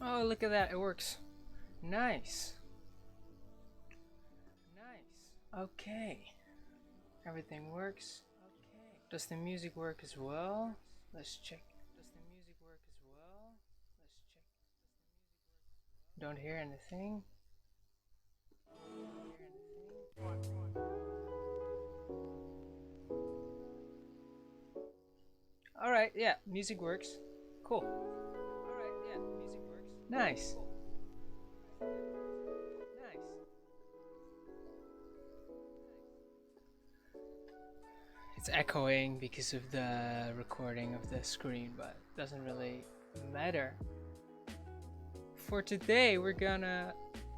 Oh, look at that, it works. Nice. Nice. Okay. Everything works. Okay. Does the music work as well? Let's check. Does the music work as well? Let's check. Don't hear anything. Alright, yeah, music works. Cool. Alright, yeah, music works. Nice. Nice. It's echoing because of the recording of the screen, but it doesn't really matter. For today, we're gonna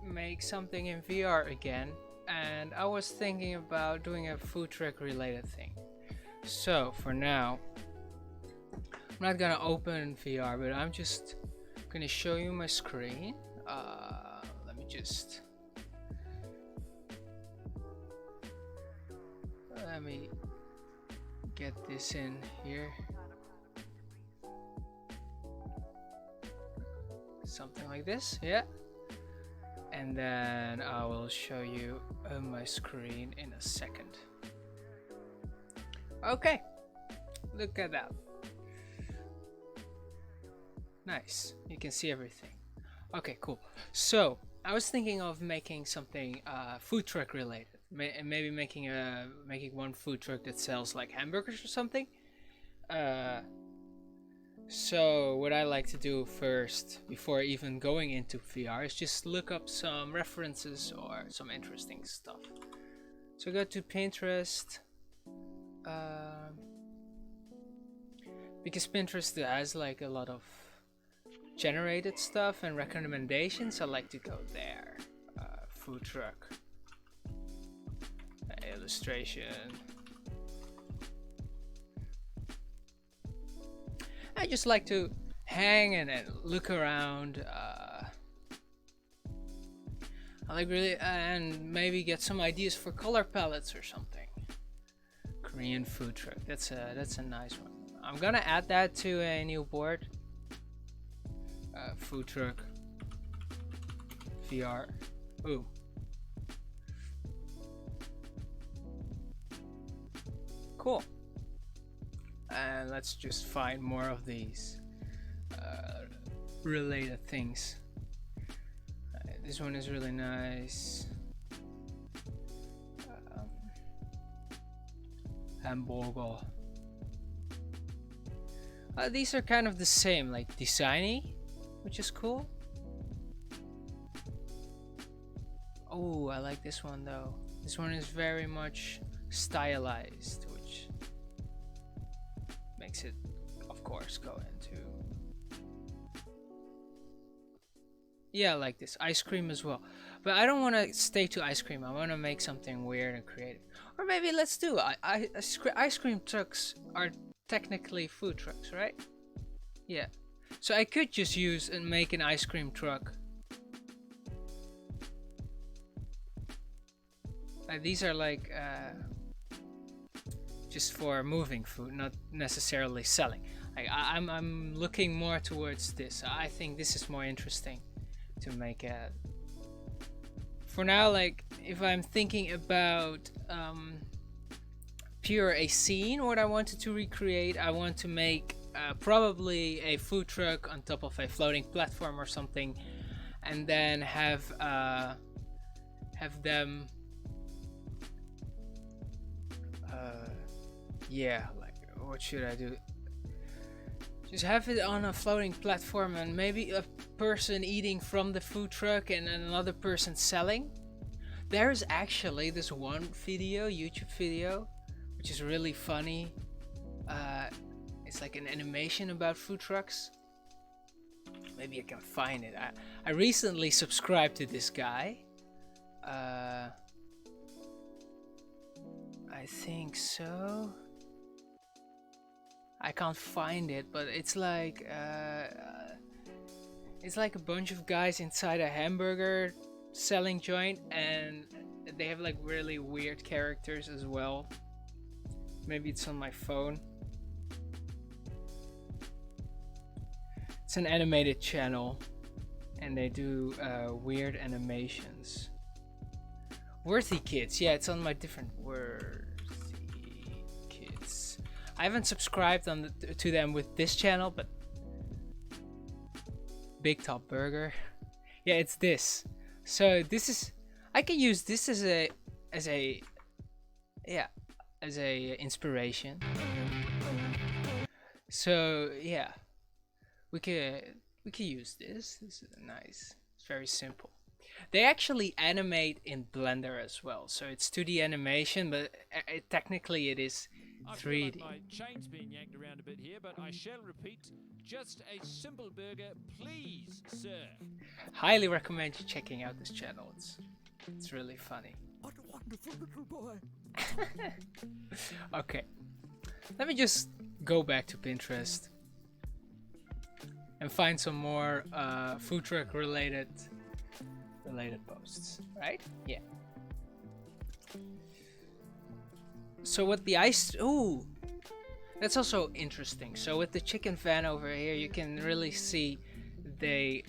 make something in VR again, and I was thinking about doing a food truck related thing. So for now, I'm not gonna open VR, but I'm just gonna show you my screen. Let me just get this in here. Something like this, yeah. And then I will show you my screen in a second. Okay, look at that. Nice, you can see everything. Okay, cool. So I was thinking of making something food truck related. Maybe making one food truck that sells like hamburgers or something. So what I like to do first, before even going into VR, is just look up some references or some interesting stuff. So go to Pinterest, because Pinterest has like a lot of generated stuff and recommendations. I like to go there. Food truck, illustration. I just like to hang and look around. I like really and maybe get some ideas for color palettes or something. Korean food truck. That's a nice one. I'm gonna add that to a new board. Food truck VR. Ooh. Cool. And let's just find more of these related things. This one is really nice. Hamburger. These are kind of the same, like designy, which is cool. Oh, I like this one though. This one is very much stylized, which makes it, of course, go into. Yeah, I like this ice cream as well, but I don't want to stay to ice cream. I want to make something weird and creative, or maybe let's do ice cream trucks are technically food trucks, right? Yeah, so I could just use and make an ice cream truck. These are like just for moving food, not necessarily selling. I'm looking more towards this. I think this is more interesting to make it. For now, like if I'm thinking about pure a scene, what I wanted to recreate, I want to make probably a food truck on top of a floating platform or something, and then have them yeah, like what should I do? Just have it on a floating platform and maybe a person eating from the food truck and another person selling. There's actually this one video, YouTube video, which is really funny. It's like an animation about food trucks. Maybe I can find it. I recently subscribed to this guy. I think so. I can't find it, but it's like a bunch of guys inside a hamburger selling joint, and they have like really weird characters as well. Maybe it's on my phone. It's an animated channel. and they do weird animations. Worthy Kids, yeah, it's on my different Worthy Kids. I haven't subscribed on to them with this channel, but Big Top Burger, yeah, it's this. So this is, I can use this as a yeah, as a inspiration. So yeah, we could use this. This is nice. It's very simple. They actually animate in Blender as well, so it's 2D animation, but technically it is 3D. My chain's being yanked around a bit here, but I shall repeat: just a simple burger, please, sir. Highly recommend you checking out this channel. It's really funny. What a wonderful little boy. Okay, let me just go back to Pinterest and find some more food truck related posts, right? Yeah. So with the ice, ooh, that's also interesting. So with the chicken van over here, you can really see they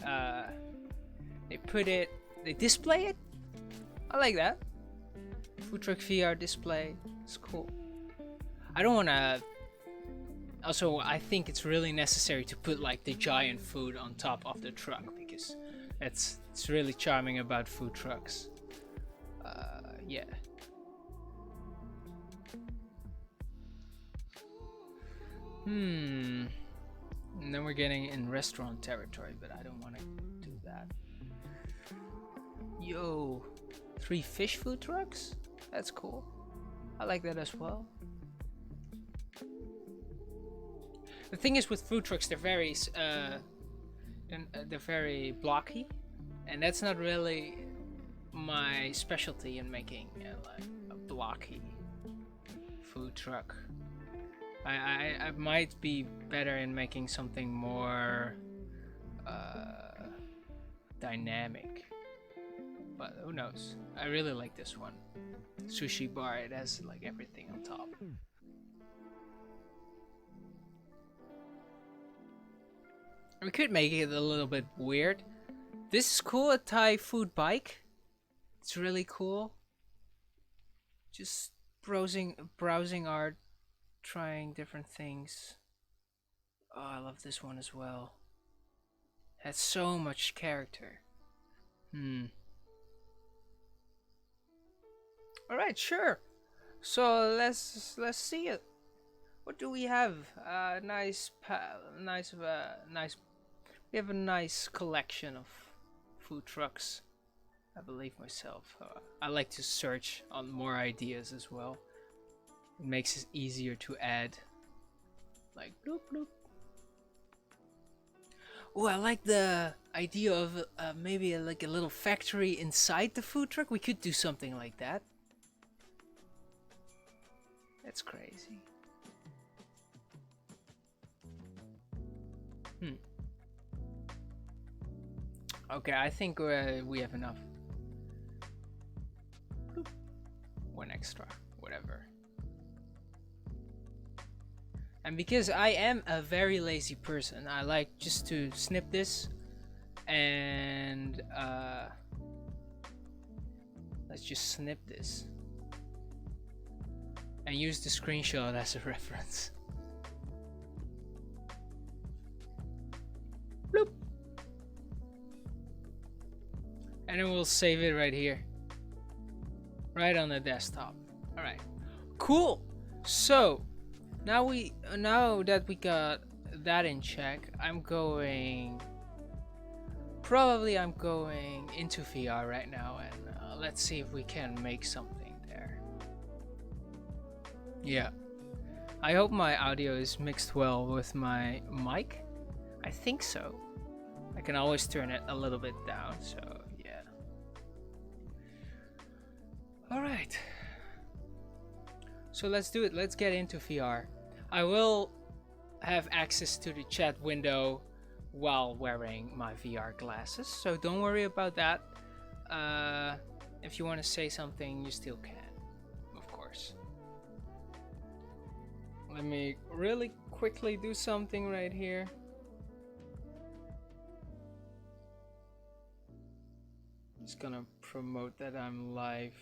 display it. I like that. Food truck VR display. It's cool. I don't want to. Also, I think it's really necessary to put like the giant food on top of the truck, because it's really charming about food trucks. Yeah. And then we're getting in restaurant territory, but I don't want to do that. Yo, 3 fish food trucks? That's cool. I like that as well. The thing is with food trucks, they're very blocky, and that's not really my specialty in making like a blocky food truck. I might be better in making something more dynamic, but who knows. I really like this one. Sushi bar, it has like everything on top. We could make it a little bit weird. This is cool, a Thai food bike. It's really cool. Just browsing art, trying different things. Oh, I love this one as well. Has so much character. Alright, sure. So let's see it. What do we have? Nice. We have a nice collection of food trucks. I believe myself. I like to search on more ideas as well. It makes it easier to add. Like bloop bloop. Oh, I like the idea of maybe like a little factory inside the food truck. We could do something like that. That's crazy. Okay, I think we have enough. Bloop. One extra, whatever. And because I am a very lazy person, I like just to snip this and let's just snip this and use the screenshot as a reference. Bloop. And then we'll save it right here, right on the desktop. All right, cool. So now that we got that in check, I'm going into VR right now, and let's see if we can make something there. Yeah, I hope my audio is mixed well with my mic. I think so. I can always turn it a little bit down, so yeah. All right. So let's do it. Let's get into VR. I will have access to the chat window while wearing my VR glasses, so don't worry about that. If you want to say something, you still can, of course. Let me really quickly do something right here. Just gonna promote that I'm live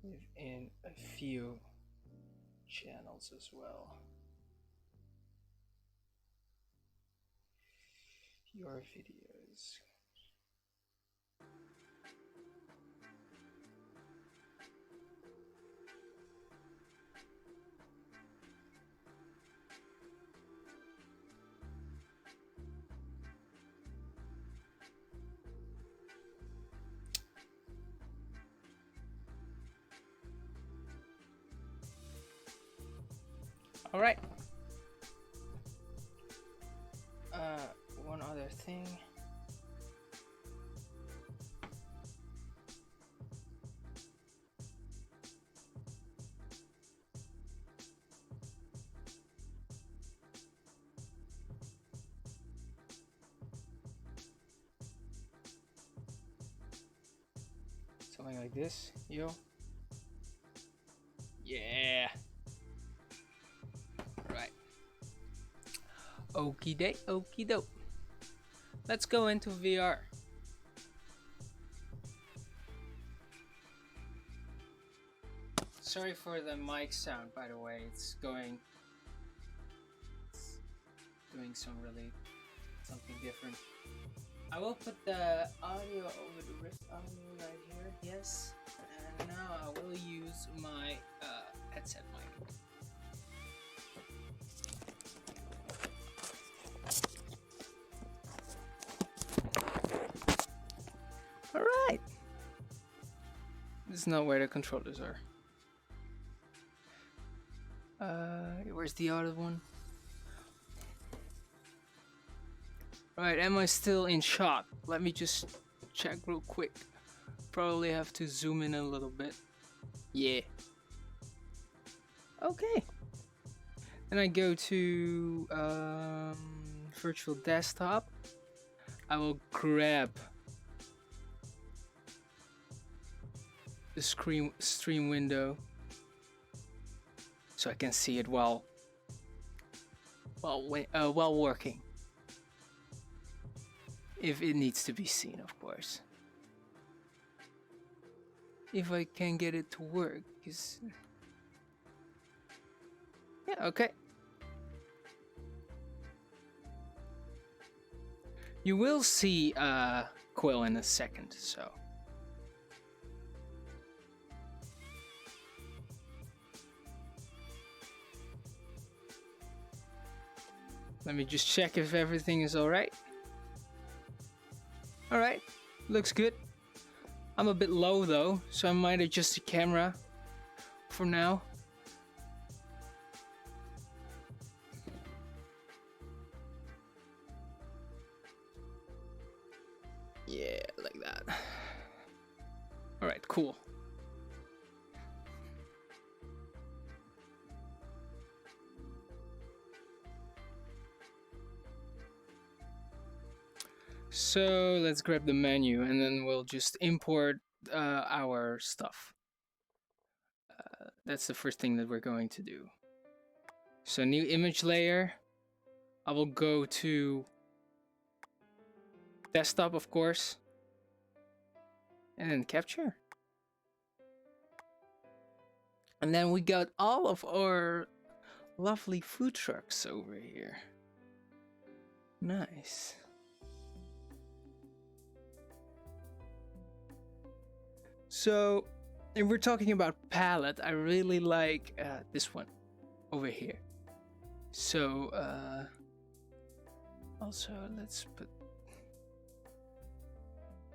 within a few channels as well. Your videos. All right. One other thing. Something like this, yo. Yeah. Right. Okie doke. Let's go into VR. Sorry for the mic sound, by the way. It's doing something different. I will put the audio over the Rift audio right here. Yes. And now I will use my headset mic. Alright. This is not where the controllers are. Where's the other one? Right, am I still in shot? Let me just check real quick. Probably have to zoom in a little bit. Yeah. Okay. Then I go to virtual desktop. I will grab the stream window so I can see it while working. If it needs to be seen, of course. If I can get it to work, because... Yeah, okay. You will see Quill in a second, so... Let me just check if everything is alright. Alright, looks good. I'm a bit low though, so I might adjust the camera for now. Yeah, like that. Alright, cool. So let's grab the menu and then we'll just import our stuff. That's the first thing that we're going to do. So new image layer. I will go to desktop, of course, and then capture. And then we got all of our lovely food trucks over here. Nice. So, if we're talking about palette, I really like this one over here. So, also let's put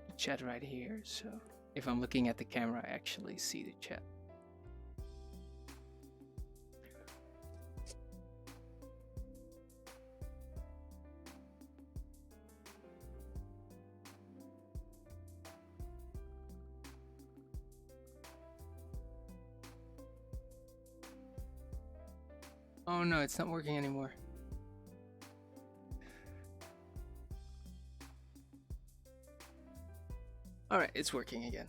the chat right here. So, if I'm looking at the camera, I actually see the chat. Oh no, it's not working anymore. Alright, it's working again.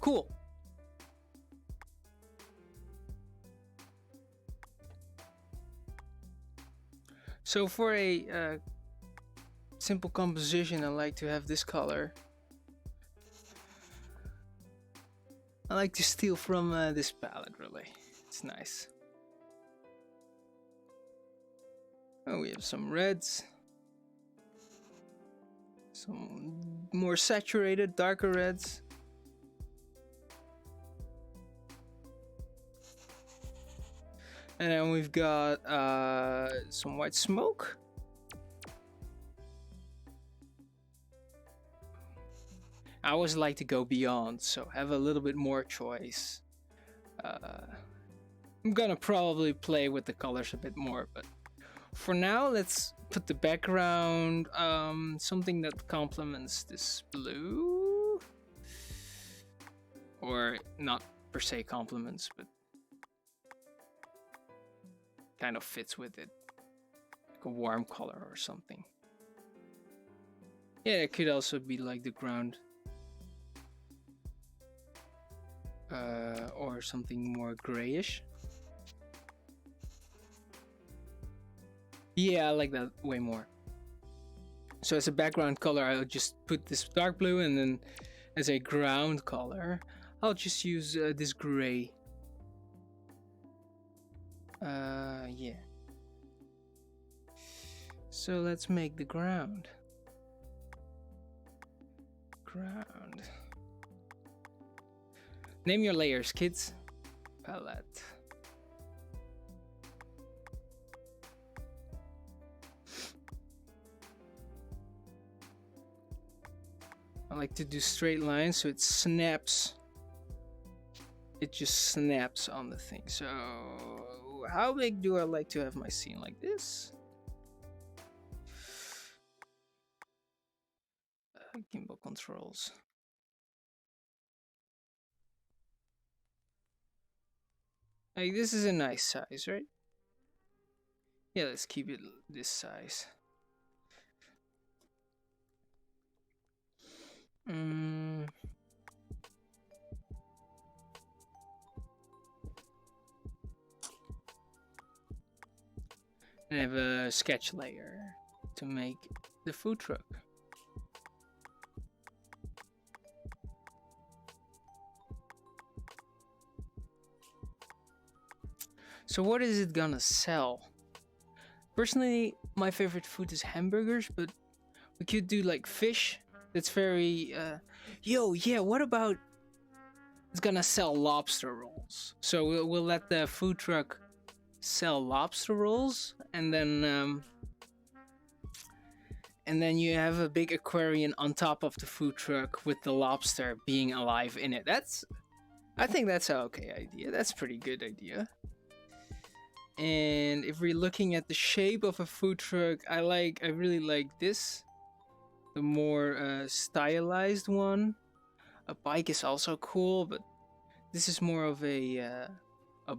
Cool. So for a simple composition, I like to have this color. like to steal from this palette, really. It's nice. Oh, we have some reds. Some more saturated, darker reds. And then we've got some white smoke. I always like to go beyond, so have a little bit more choice. I'm gonna probably play with the colors a bit more, but for now, let's put the background, something that complements this blue. Or not per se complements, but kind of fits with it. Like a warm color or something. Yeah, it could also be like the ground. Or something more grayish. Yeah, I like that way more. So as a background color, I'll just put this dark blue, and then as a ground color, I'll just use this gray. Yeah. So let's make the ground. Ground. Name your layers, kids. Palette. I like to do straight lines so it snaps. It just snaps on the thing. So how big do I like to have my scene? Like this? Gimbal controls. Like, this is a nice size, right? Yeah, let's keep it this size. And I have a sketch layer to make the food truck. So what is it gonna sell? Personally, my favorite food is hamburgers, but we could do like fish. That's very yo, yeah, what about it's gonna sell lobster rolls? So we'll let the food truck sell lobster rolls, and then you have a big aquarium on top of the food truck with the lobster being alive in it. I think that's an okay idea. That's a pretty good idea. And if we're looking at the shape of a food truck, I really like this, the more stylized one. A bike is also cool, but this is more of a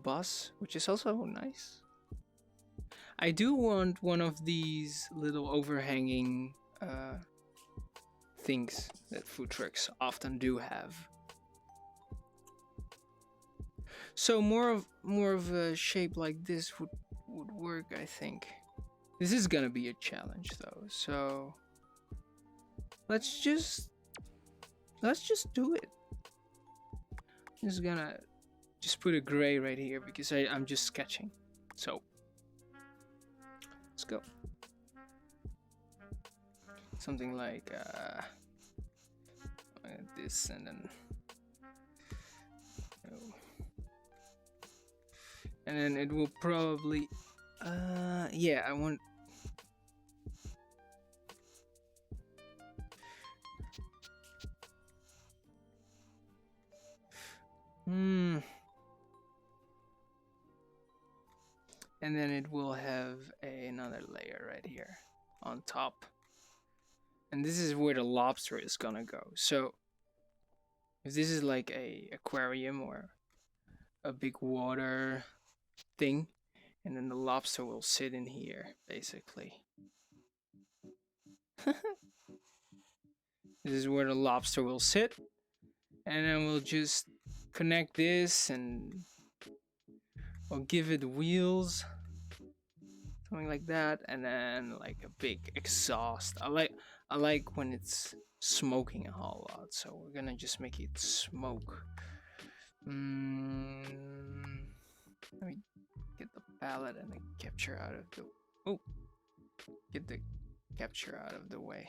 bus, which is also nice. I do want one of these little overhanging things that food trucks often do have. So more of a shape like this would work, I think. This is gonna be a challenge though, so let's just do it. I'm just gonna put a gray right here because I'm just sketching. So let's go. Something like this, and then it will probably yeah, I want and then it will have another layer right here on top, and this is where the lobster is gonna go. So if this is like a aquarium or a big water thing, and then the lobster will sit in here basically. This is where the lobster will sit, and then we'll just connect this, and we'll give it wheels, something like that, and then like a big exhaust. I like when it's smoking a whole lot, so we're gonna just make it smoke. Let me get the palette and the capture out of the... Oh! Get the capture out of the way.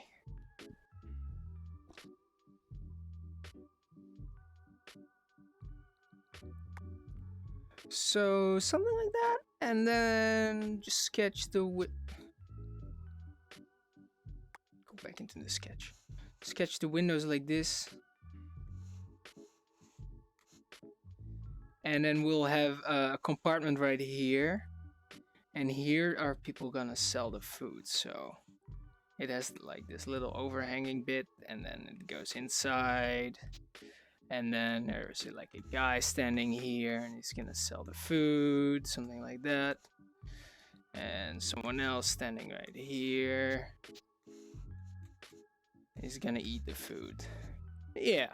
So, something like that. And then just sketch the width. Go back into the sketch. Sketch the windows like this. And then we'll have a compartment right here. And here are people gonna sell the food. So it has like this little overhanging bit, and then it goes inside. And then there's like a guy standing here, and he's gonna sell the food, something like that. And someone else standing right here. He's gonna eat the food. Yeah.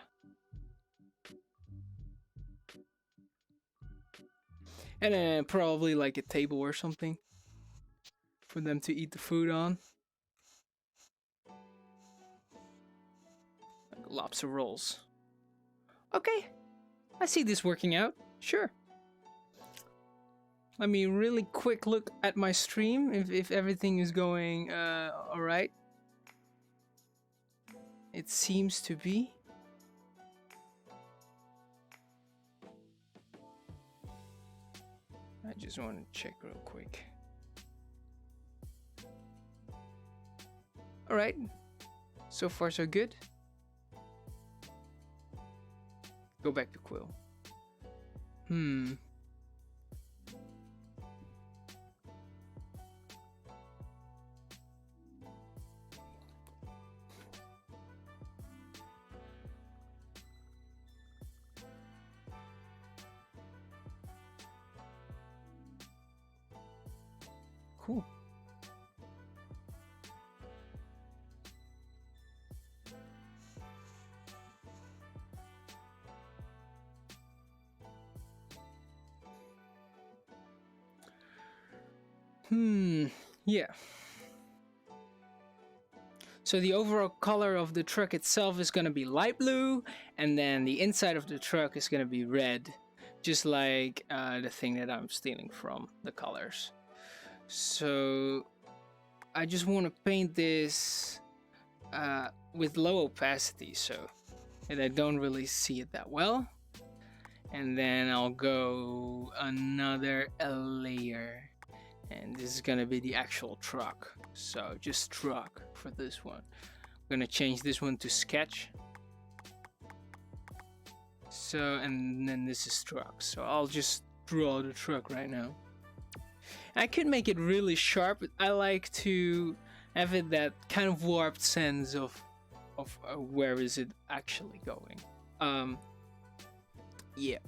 And then probably like a table or something for them to eat the food on. Like lobster rolls. Okay, I see this working out. Sure. Let me really quick look at my stream if everything is going alright. It seems to be. I just want to check real quick. Alright, so far so good. Go back to Quill. Cool. Yeah. So the overall color of the truck itself is going to be light blue, and then the inside of the truck is going to be red, just like the thing that I'm stealing from, the colors. So I just want to paint this with low opacity, so that I don't really see it that well. And then I'll go another layer. And this is gonna be the actual truck. So just truck for this one. I'm gonna change this one to sketch. So, and then this is truck. So I'll just draw the truck right now. I could make it really sharp, but I like to have it that kind of warped sense of where is it actually going. Yeah.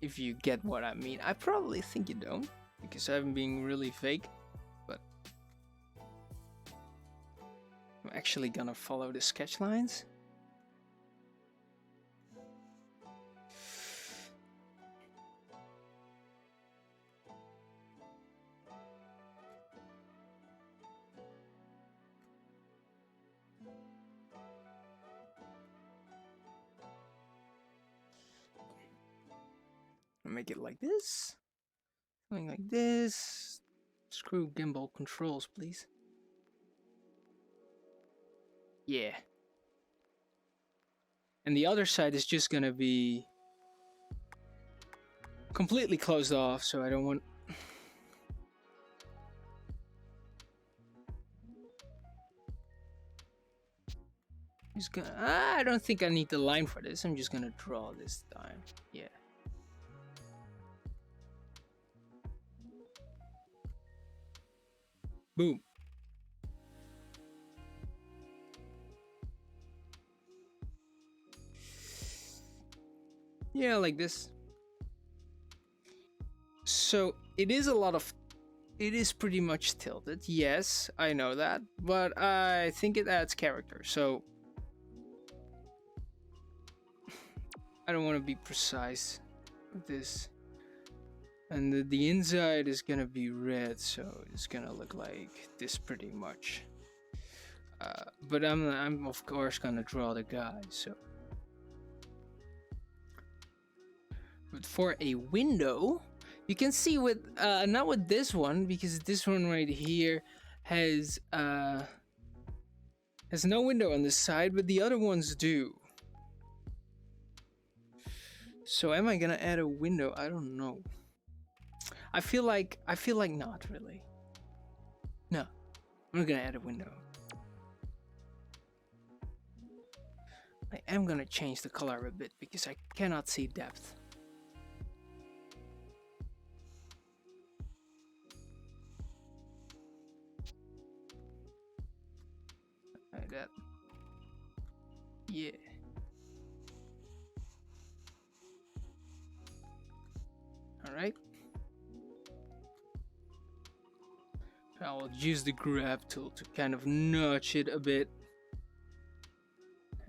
If you get what I mean. I probably think you don't, because I'm being really fake, but I'm actually gonna follow the sketch lines. Make it like this, something like this. Screw gimbal controls, please. Yeah. And the other side is just gonna be completely closed off, so I don't want... Just gonna... I don't think I need the line for this. I'm just gonna draw this time. Yeah. Boom. Yeah, like this. So it is a lot of... It is pretty much tilted. Yes, I know that. But I think it adds character. So I don't want to be precise with this. And the inside is gonna be red, so it's gonna look like this pretty much. But I'm of course gonna draw the guy, so But for a window, you can see with not with this one, because this one right here has no window on this side, but the other ones do. So am I gonna add a window? I don't know. I feel like not really. No, I'm not gonna add a window. I am gonna change the color a bit because I cannot see depth. Like that. Yeah. All right. I'll use the grab tool to kind of nudge it a bit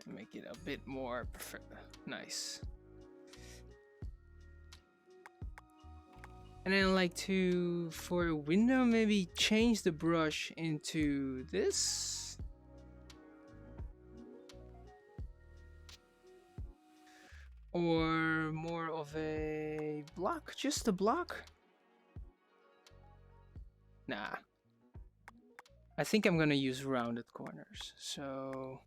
and make it a bit more nice. And then I like to, for a window, maybe change the brush into this. Or more of a block, just a block. Nah. I think I'm gonna use rounded corners. So,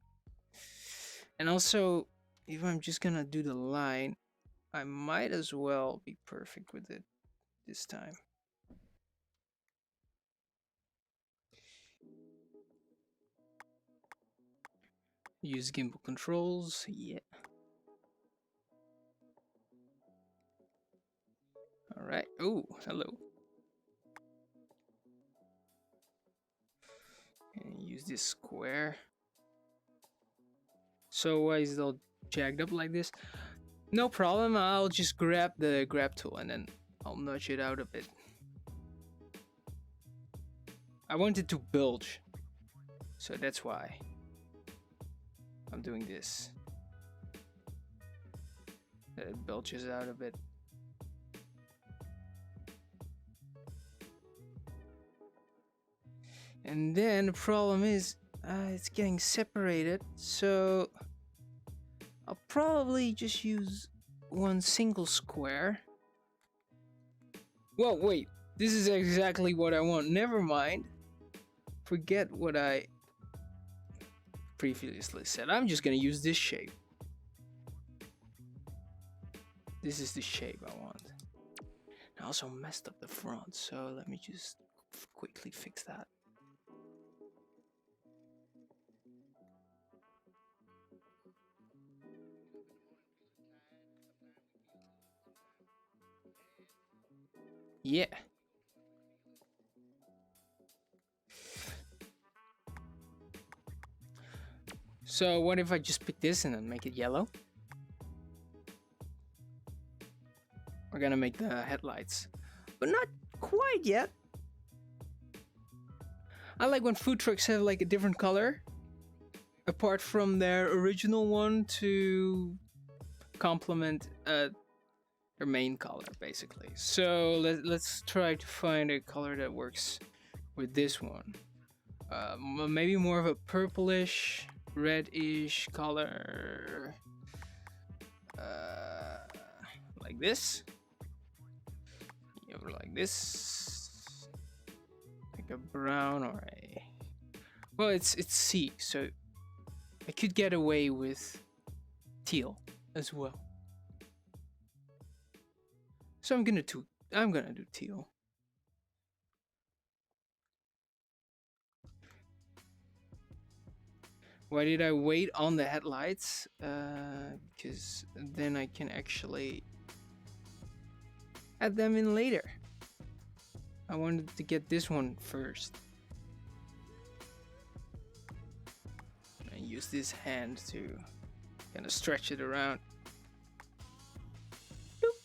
and also, if I'm just gonna do the line, I might as well be perfect with it this time. Use gimbal controls, yeah. All right. Oh, hello. And use this square. So why is it all jagged up like this? No problem. I'll just grab the grab tool and then I'll nudge it out a bit. I want it to bulge, so that's why I'm doing this. It bulges out a bit. And then the problem is it's getting separated, so I'll probably just use one single square. Whoa, wait, this is exactly what I want. Never mind. Forget what I previously said. I'm just gonna use this shape. This is the shape I want. I also messed up the front, so let me just quickly fix that. Yeah. So what if I just pick this and then make it yellow? We're gonna make the headlights, but not quite yet. I like when food trucks have like a different color apart from their original one to complement their main color, basically. So let's try to find a color that works with this one. Maybe more of a purplish, reddish color, like this. Like this, like a brown or a, well, it's C, so I could get away with teal as well. So I'm gonna do teal. Why did I wait on the headlights? Because then I can actually add them in later. I wanted to get this one first. And use this hand to kind of stretch it around. Doop.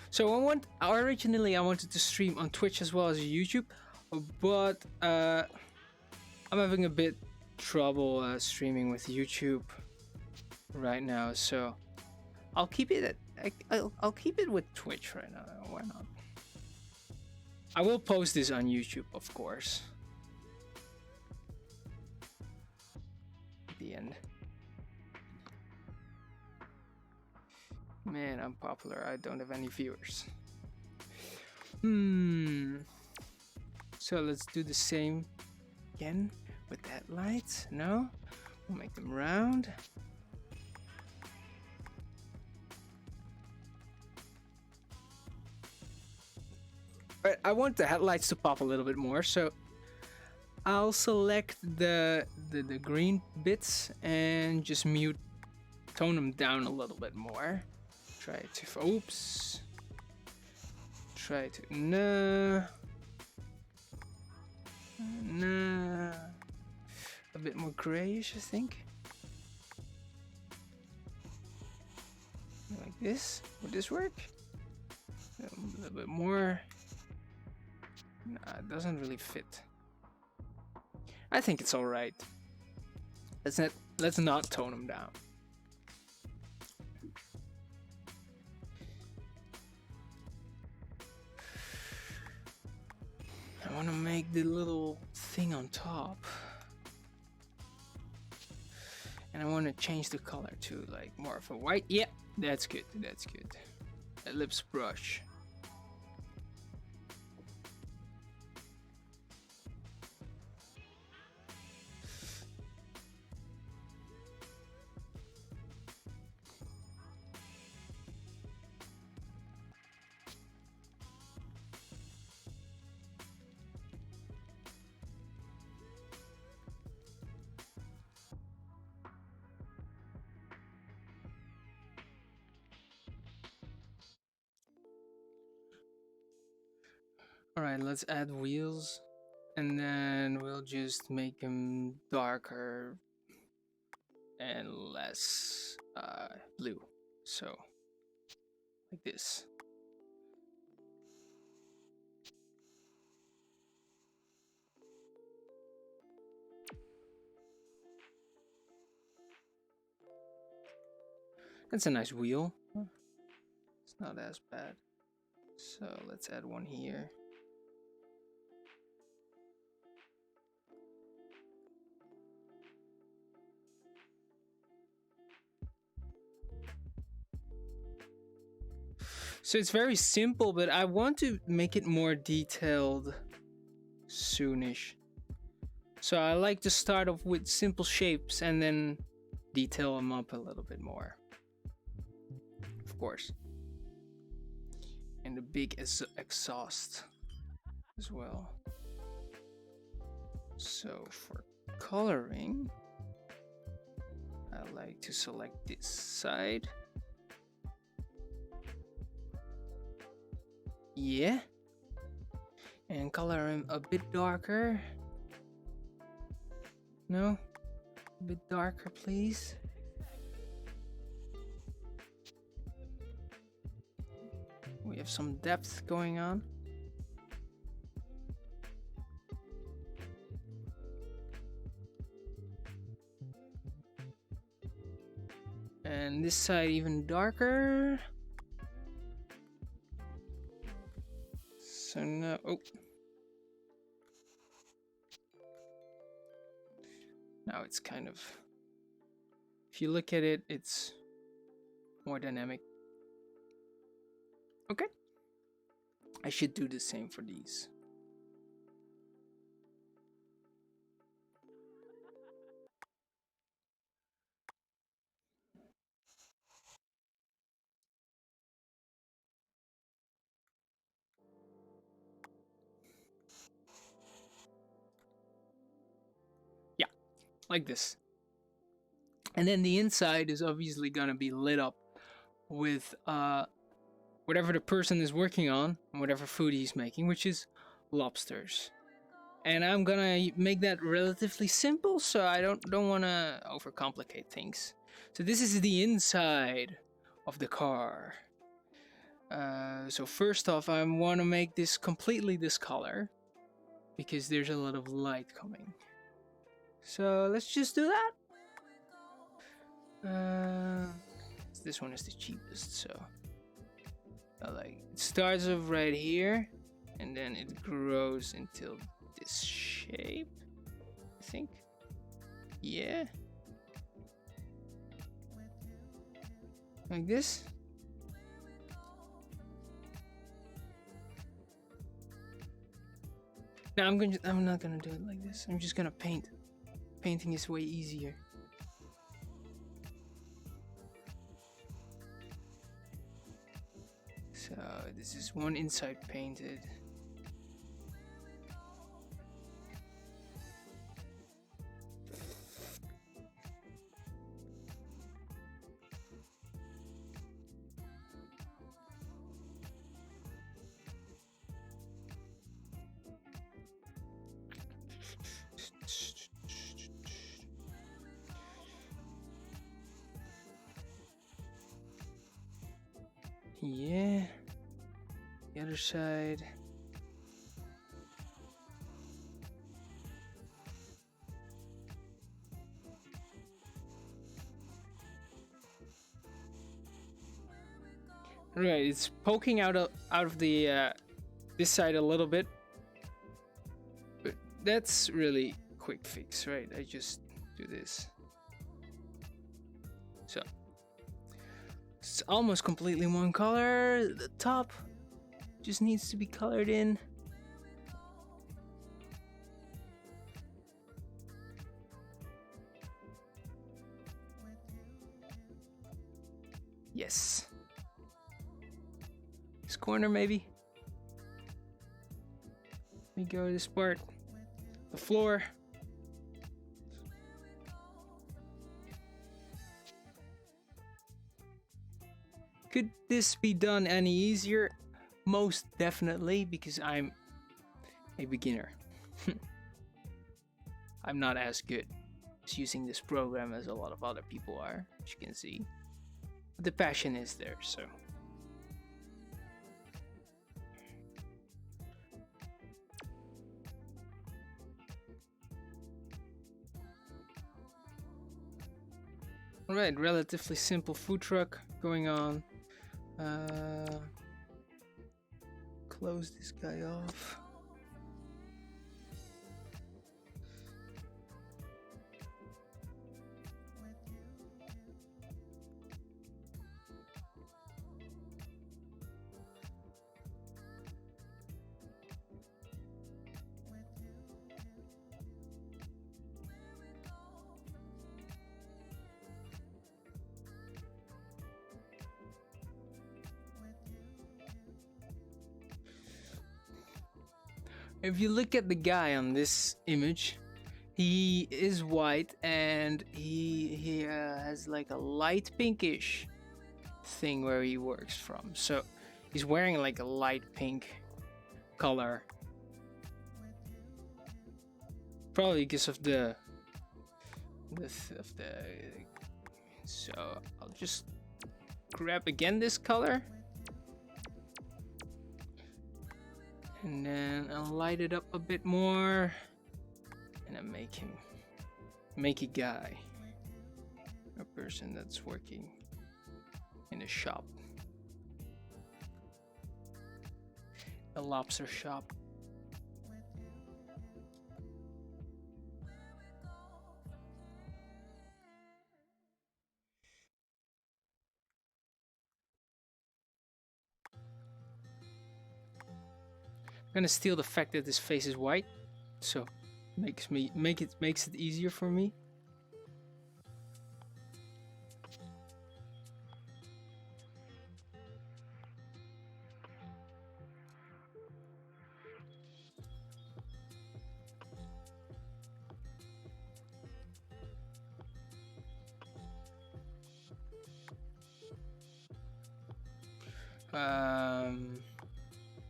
So originally I wanted to stream on Twitch as well as YouTube, but I'm having a bit trouble streaming with YouTube right now, so I'll keep it I'll keep it with Twitch right now. Why not? I will post this on YouTube, of course. the end. Man, I'm popular. I don't have any viewers. So let's do the same again with that light. No, we'll make them round. But I want the headlights to pop a little bit more, so I'll select the green bits and just tone them down a little bit more. Try to, oops. Try to, nah. A bit more grayish, I think. Like this. Would this work? A little bit more. Nah, it doesn't really fit. I think it's all right. Let's not tone them down. I want to make the little thing on top. And I want to change the color to like more of a white. Yeah, that's good. That's good. Ellipse brush. Alright, let's add wheels, and then we'll just make them darker and less blue. So, like this. That's a nice wheel. It's not as bad. So let's add one here. So it's very simple, but I want to make it more detailed soonish. So I like to start off with simple shapes and then detail them up a little bit more. Of course. And the big exhaust as well. So for coloring, I like to select this side. Yeah. And color him a bit darker. No? A bit darker, please. We have some depth going on. And this side even darker. So now, oh. Now it's kind of, if you look at it, it's more dynamic. Okay. I should do the same for these. Yeah, like this. And then the inside is obviously gonna be lit up with whatever the person is working on, whatever food he's making, which is lobsters. And I'm gonna make that relatively simple, so I don't want to overcomplicate things. So this is the inside of the car. So first off, I want to make this completely this color because there's a lot of light coming. So let's just do that. This one is the cheapest, so I like it starts off right here and then it grows until this shape, I think. Yeah. Like this. No, I'm not gonna do it like this. I'm just gonna paint. Painting is way easier. So this is one inside painted. Yeah. The other side. Right, it's poking out of the this side a little bit, but that's really quick fix, right? I just do this. So it's almost completely one color. The top just needs to be colored in. Yes. This corner maybe. Let me go to this part. The floor. Could this be done any easier? Most definitely, because I'm a beginner. I'm not as good as using this program as a lot of other people are, as you can see. But the passion is there, so. Alright, relatively simple food truck going on. Close this guy off. If you look at the guy on this image, he is white and he has like a light pinkish thing where he works from. So he's wearing like a light pink color, probably because of the so I'll just grab again this color. And then I'll light it up a bit more, and I make a guy, a person that's working in a shop, a lobster shop. I'm gonna steal the fact that his face is white, so makes it easier for me.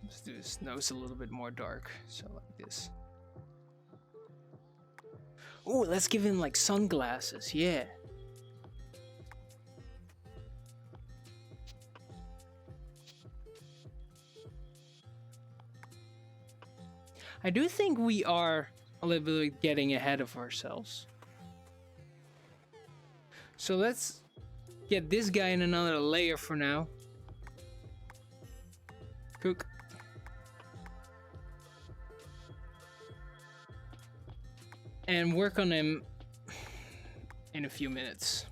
Let's do his nose a little bit more dark, so like this. Oh, let's give him like sunglasses, yeah. I do think we are a little bit getting ahead of ourselves. So let's get this guy in another layer for now. Cook. And work on him in a few minutes.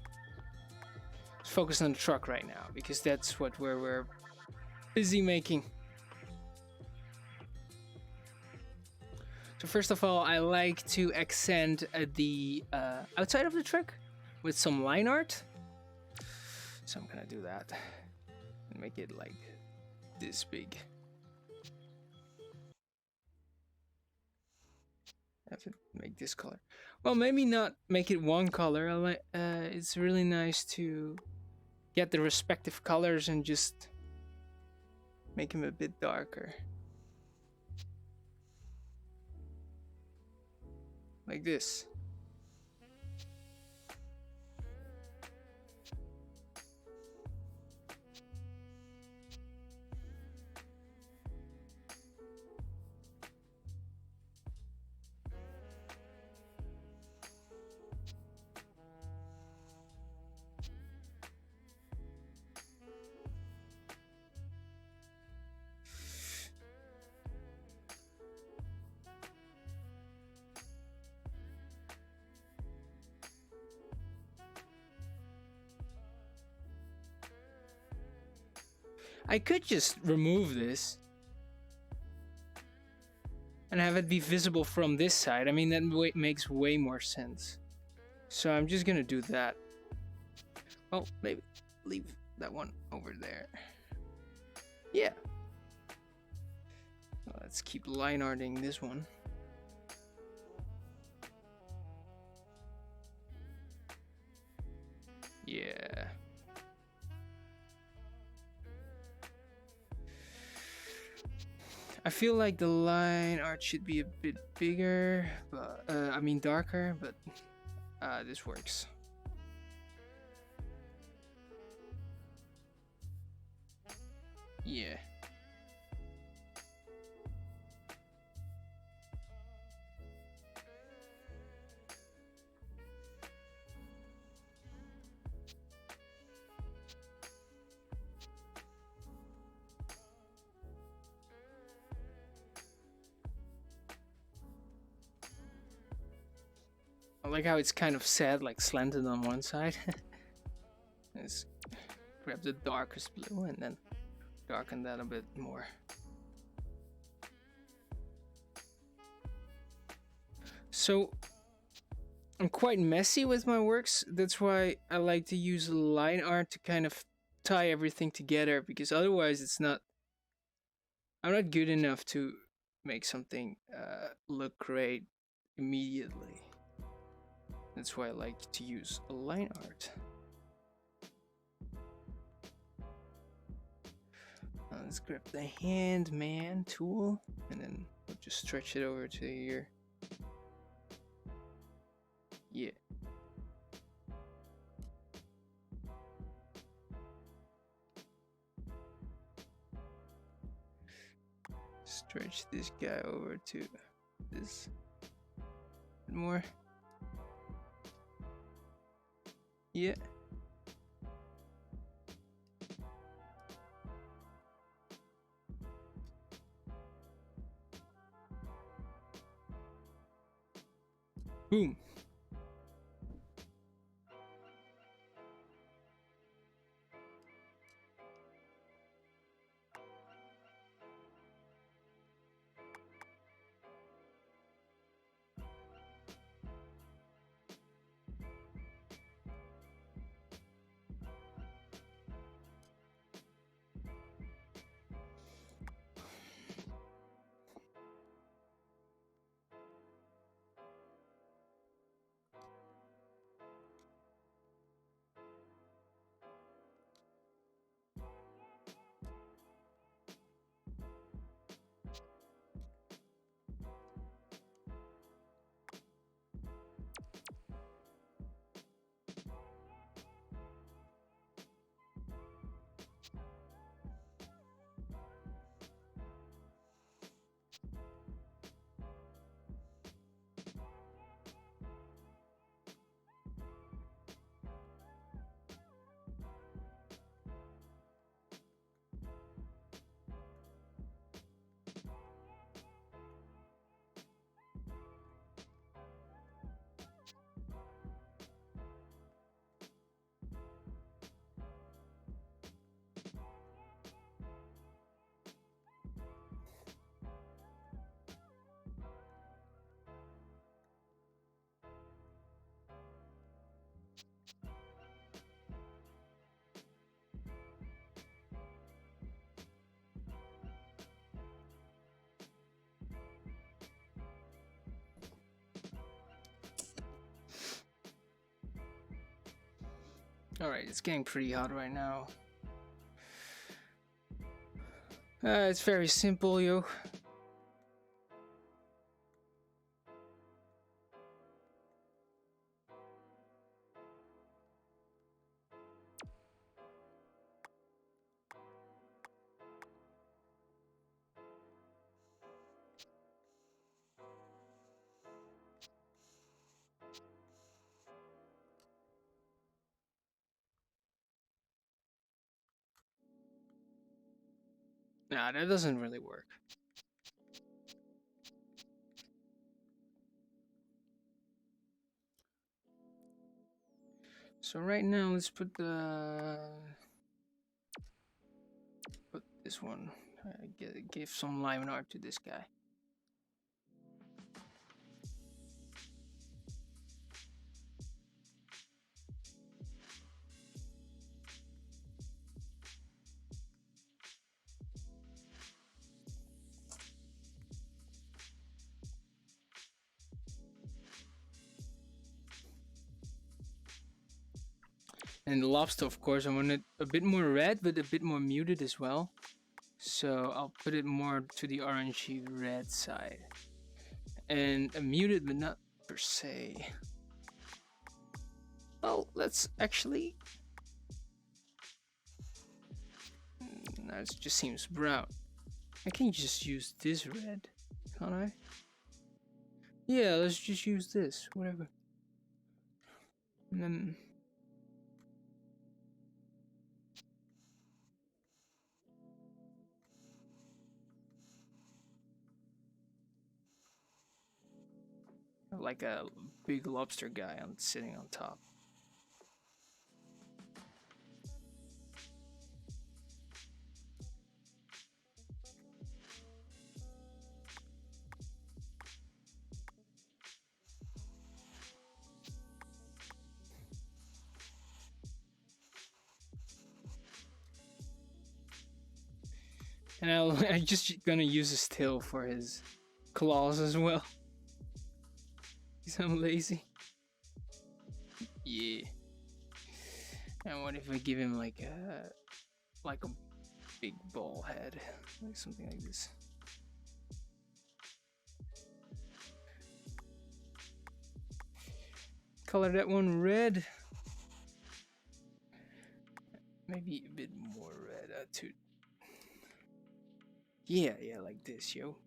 Let's focus on the truck right now because that's what we're busy making. So first of all, I like to accent the outside of the truck with some line art. So I'm gonna do that and make it like this big. I have to make this color. Well, maybe not make it one color. I like. It's really nice to get the respective colors and just make them a bit darker. Like this. I could just remove this and have it be visible from this side. I mean, that makes way more sense. So I'm just gonna do that. Oh, maybe leave that one over there. Yeah. Let's keep line arting this one. Yeah. I feel like the line art should be a bit bigger, but I mean darker, but this works. Yeah. I like how it's kind of sad, like slanted on one side. Let's grab the darkest blue and then darken that a bit more. So I'm quite messy with my works. That's why I like to use line art to kind of tie everything together, because otherwise I'm not good enough to make something look great immediately. That's why I like to use line art. Let's grab the handman tool and then we'll just stretch it over to here. Yeah. Stretch this guy over to this bit more. Yeah. Boom. Alright, it's getting pretty hot right now. It's very simple, yo. Nah, that doesn't really work. So right now, let's put this one. Give some line art to this guy. And the lobster, of course, I want it a bit more red, but a bit more muted as well. So I'll put it more to the orangey red side. And muted, but not per se. Well, let's actually... No, it just seems brown. I can just use this red, can't I? Yeah, let's just use this, whatever. And then... like a big lobster guy sitting on top. And I'm just gonna use his tail for his claws as well. Because I'm lazy. Yeah. And what if I give him like a big ball head, like something like this? Color that one red. Maybe a bit more red too. Yeah, like this, yo.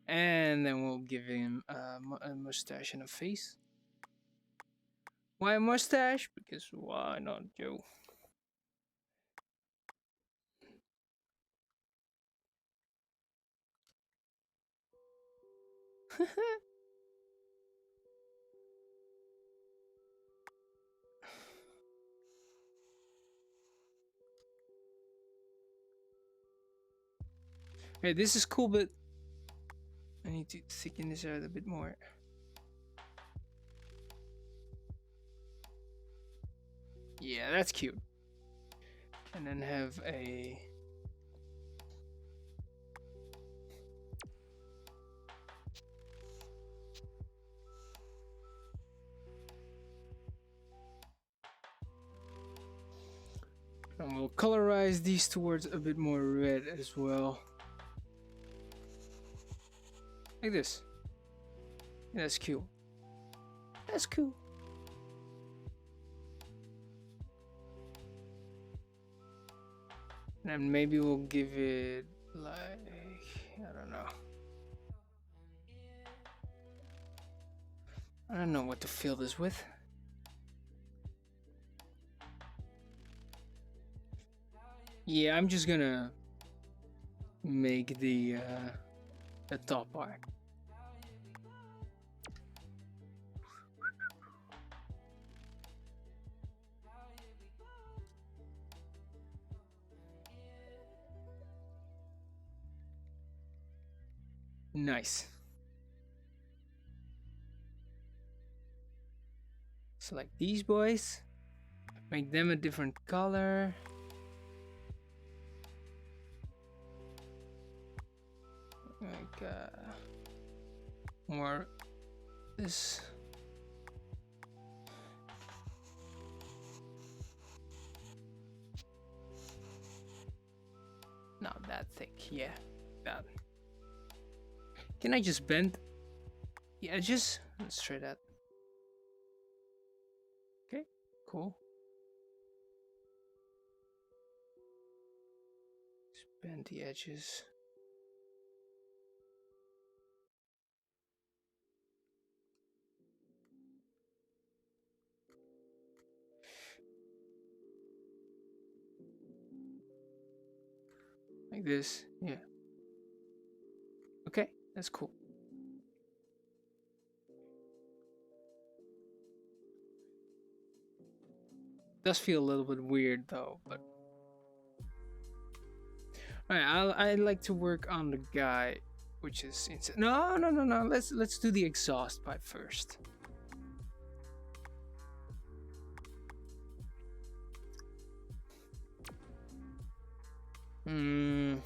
And then we'll give him a mustache and a face. Why a mustache? Because why not, yo? Hey, this is cool, but I need to thicken this out a bit more. Yeah, that's cute. And then have a... And we'll colorize these towards a bit more red as well. Like this. Yeah, that's cute. That's cool. And then maybe we'll give it like, I don't know what to fill this with. Yeah, I'm just gonna make the top part. Nice. Select these boys, make them a different color. Like more this. that thick. Yeah, that. Can I just bend the edges? Let's try that. Okay, cool. Just bend the edges. Like this, yeah. Okay, that's cool. Does feel a little bit weird though, but alright, I like to work on the guy, which is inside. No. Let's do the exhaust pipe first. Hmm.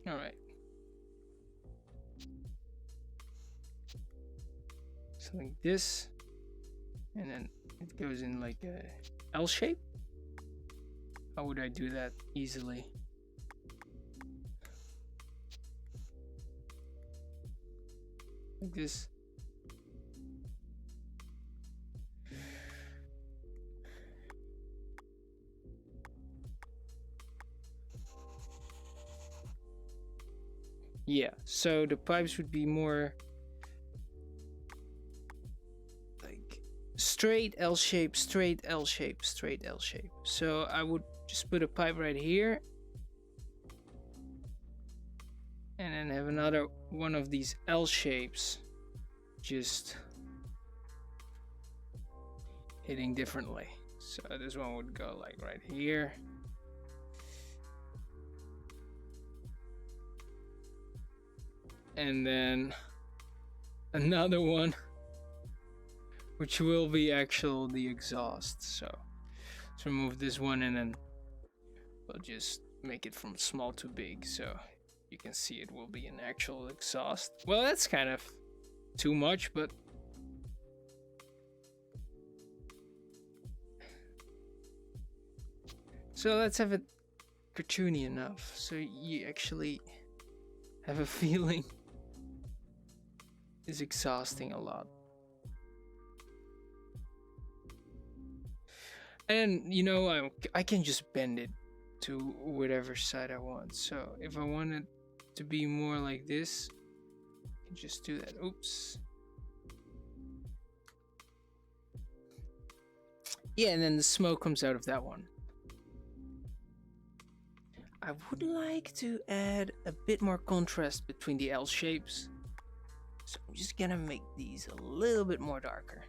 All right. So like this, and then it goes in like a L shape. How would I do that easily? Like this. Yeah, so the pipes would be more like straight L shape, straight L shape, straight L shape. So I would just put a pipe right here and then have another one of these L shapes just hitting differently. So this one would go like right here. And then another one which will be actual the exhaust. So let's remove this one and then we'll just make it from small to big so you can see it will be an actual exhaust. Well, that's kind of too much, but so let's have it cartoony enough so you actually have a feeling it's exhausting a lot. And you know, I can just bend it to whatever side I want. So if I want it to be more like this, I can just do that. Oops. Yeah, and then the smoke comes out of that one. I would like to add a bit more contrast between the L shapes. So I'm just gonna make these a little bit more darker.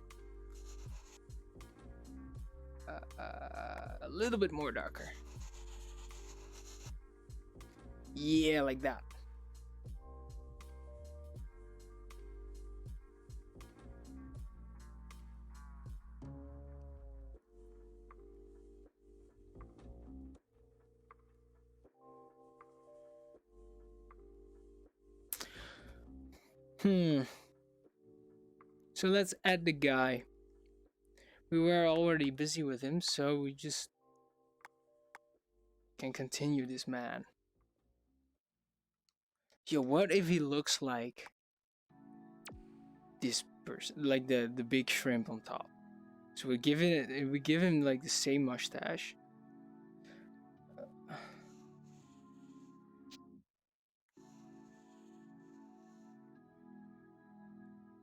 A little bit more darker. Yeah, like that. So let's add the guy. We were already busy with him, so we just can continue this man. Yo, what if he looks like this person, like the big shrimp on top? So we give him like the same mustache.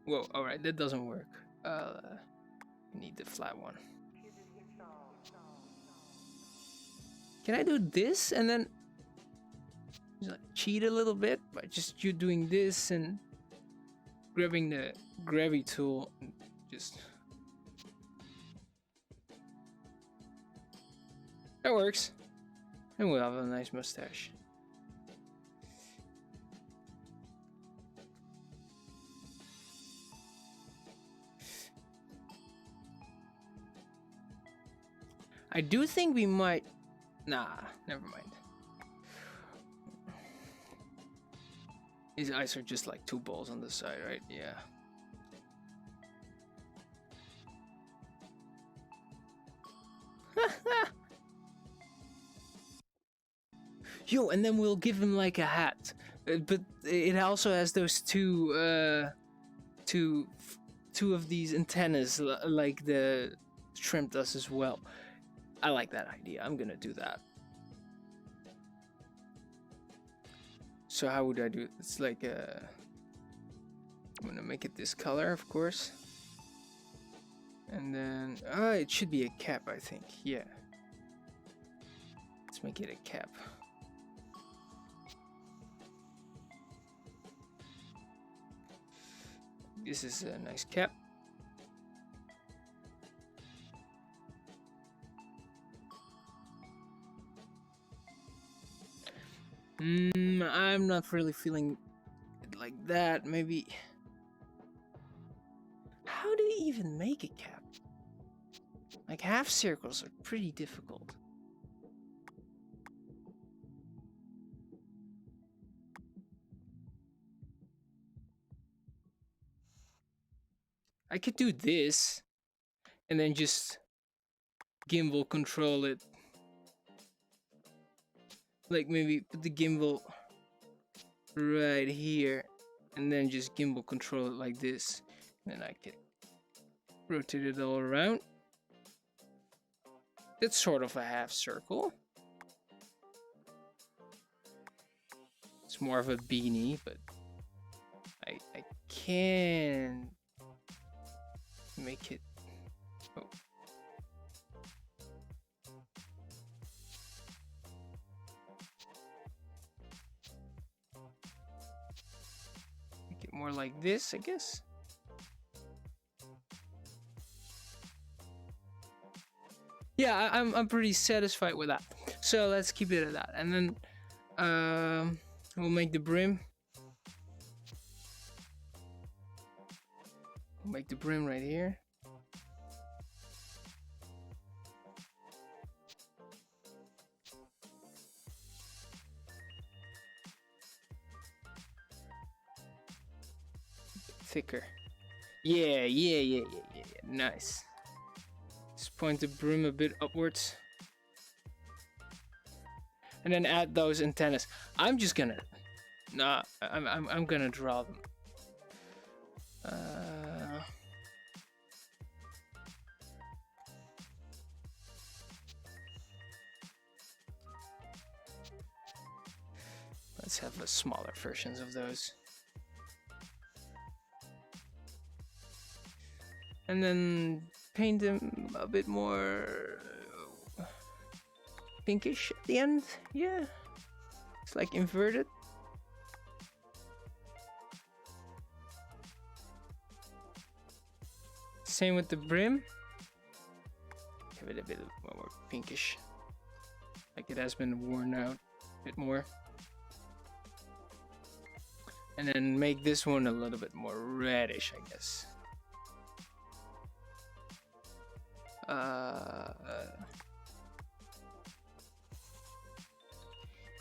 Whoa, all right, that doesn't work. We need the flat one. Can I do this and then just like cheat a little bit by just you doing this and grabbing the grabby tool and just that works, and we'll have a nice mustache. I do think we might. Nah, never mind. His eyes are just like two balls on the side, right? Yeah. Yo, and then we'll give him like a hat. But it also has those two of these antennas like the shrimp does as well. I like that idea. I'm gonna do that. So how would I do it? It's like I'm gonna make it this color, of course. And then it should be a cap, I think. Yeah. Let's make it a cap. This is a nice cap. I'm not really feeling it like that. Maybe. How do you even make a cap? Like half circles are pretty difficult. I could do this and then just gimbal control it. Like maybe put the gimbal right here and then just gimbal control it like this. And then I could rotate it all around. That's sort of a half circle. It's more of a beanie, but I can make it. Oh. Make it more like this, I guess. Yeah, I'm pretty satisfied with that. So let's keep it at that, and then we'll make the brim. We'll make the brim right here. Thicker. Yeah. Nice. Just point the brim a bit upwards. And then add those antennas. I'm just gonna... Nah, I'm gonna draw them. Let's have the smaller versions of those. And then paint them a bit more pinkish at the end. Yeah, it's like inverted. Same with the brim. Give it a bit more pinkish, like it has been worn out a bit more. And then make this one a little bit more reddish, I guess.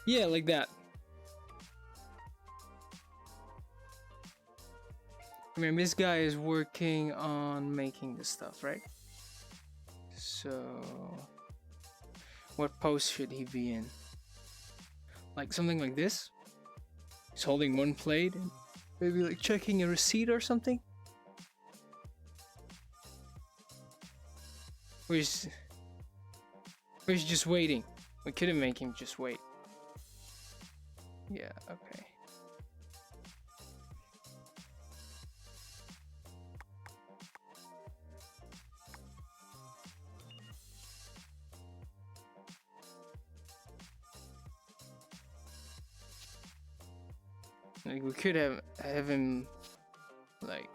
Yeah, like that. I mean, this guy is working on making this stuff, right? So, what pose should he be in? Like something like this? He's holding one plate and maybe like checking a receipt or something? Or he's just waiting. We couldn't make him just wait. Yeah, okay. Like we could have him like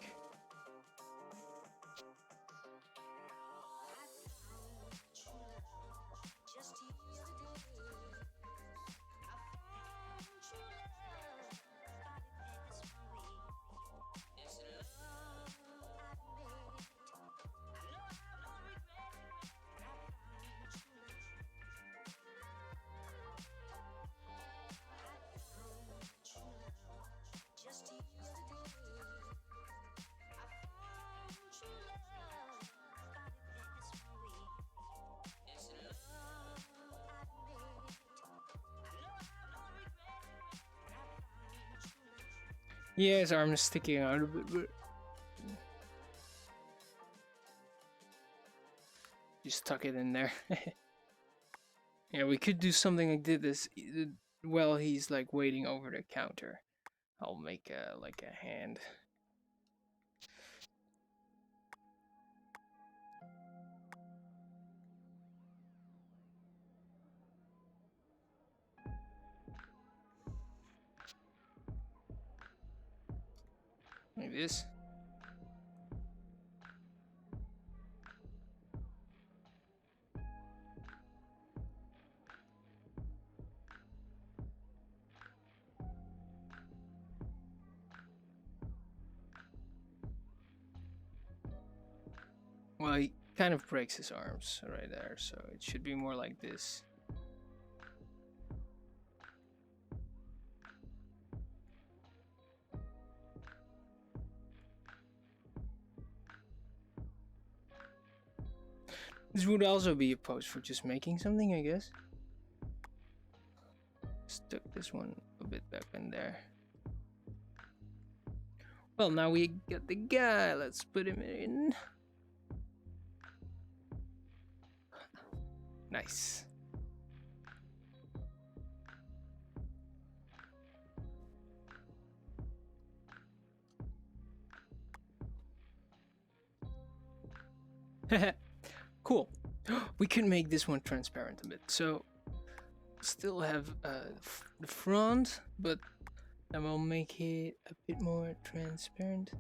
Yeah, his arm is sticking out a bit, but just tuck it in there. Yeah, we could do something like this while he's like waiting over the counter. I'll make like a hand. Like this. Well, he kind of breaks his arms right there, so it should be more like this. This would also be a pose for just making something, I guess. Stuck this one a bit back in there. Well, now we got the guy. Let's put him in. Nice. Cool. We can make this one transparent a bit. So still have the front, but I will make it a bit more transparent.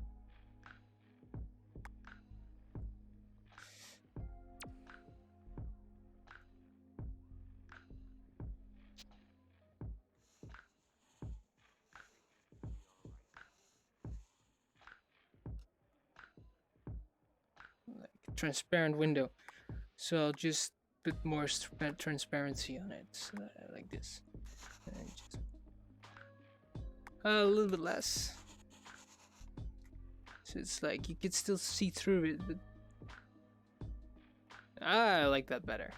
Like a transparent window. So I'll just put more transparency on it, so like this. And just a little bit less. So it's like you could still see through it, but I like that better.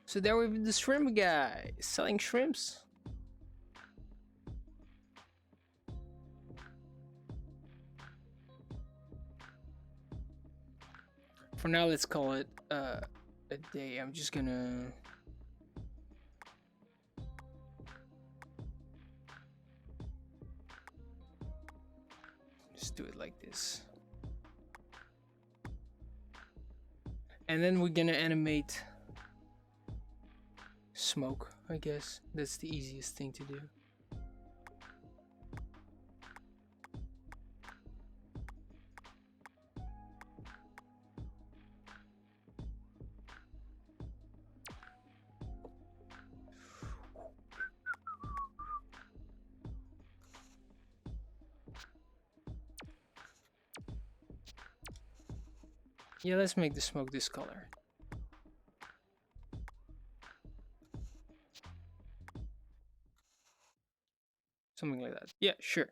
So there we have the shrimp guy selling shrimps. For now, let's call it a day. I'm just gonna just do it like this. And then we're gonna animate smoke, I guess. That's the easiest thing to do. Yeah, let's make the smoke this color. Something like that. Yeah, sure.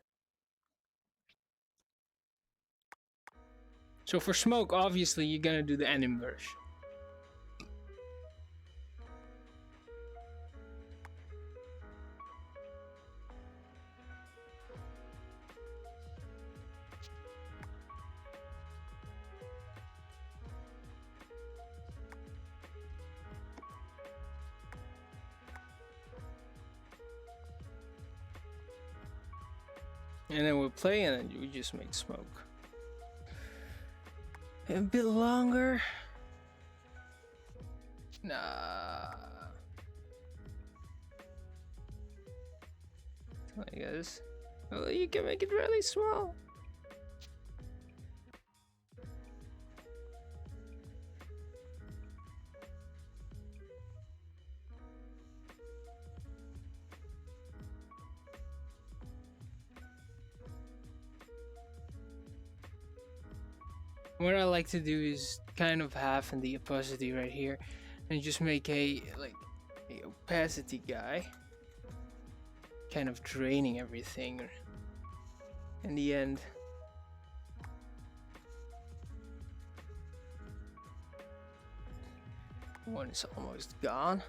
So for smoke, obviously, you're gonna do the anim version. And then we'll play, and then we just make smoke. A bit longer. Nah. I guess. Well, you can make it really small. What I like to do is kind of half in the opacity right here, and just make a like a opacity guy, kind of draining everything in the end. One is almost gone.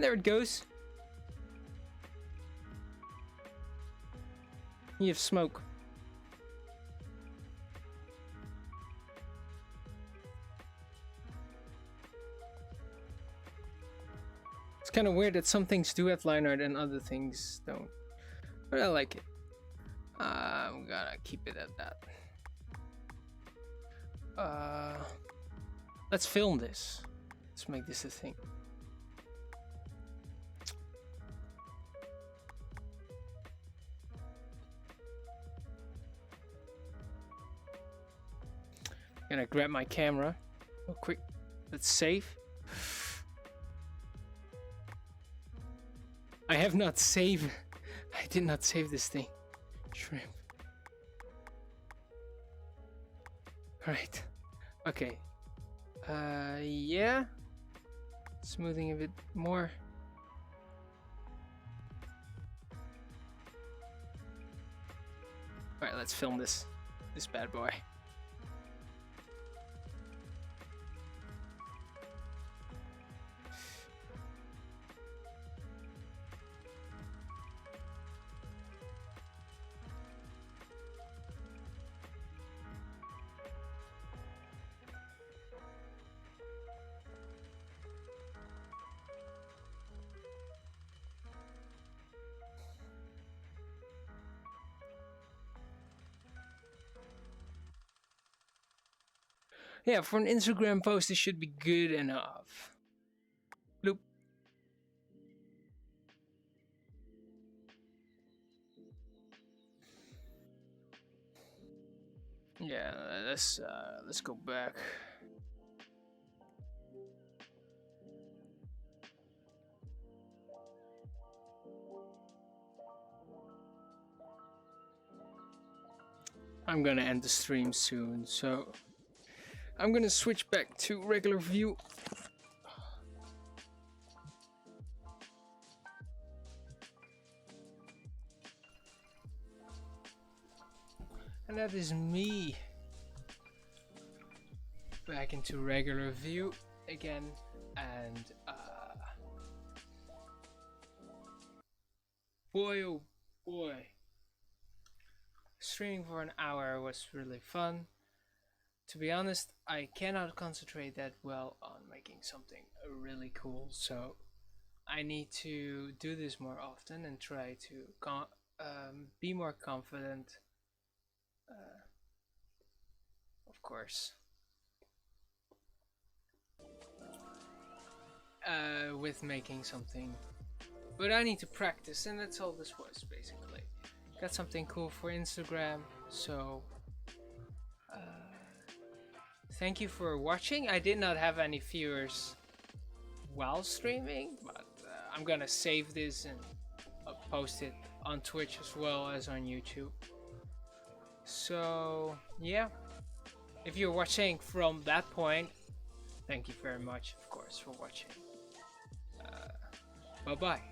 There it goes. You have smoke. It's kind of weird that some things do have line art and other things don't. But I like it. I'm gonna keep it at that. Let's film this. Let's make this a thing. Gonna grab my camera real quick. Let's save. I have not saved. I did not save this thing. Shrimp. Right. Okay. Yeah. Smoothing a bit more. Alright, let's film this bad boy. Yeah, for an Instagram post, it should be good enough. Bloop. Yeah, let's go back. I'm gonna end the stream soon, so I'm gonna switch back to regular view. And that is me back into regular view again, and boy oh boy, streaming for an hour was really fun. To be honest, I cannot concentrate that well on making something really cool, so I need to do this more often and try to be more confident, of course, with making something. But I need to practice, and that's all this was basically. Got something cool for Instagram, so thank you for watching. I did not have any viewers while streaming, but I'm gonna save this and post it on Twitch as well as on YouTube. So yeah, if you're watching from that point, thank you very much, of course, for watching. Bye bye.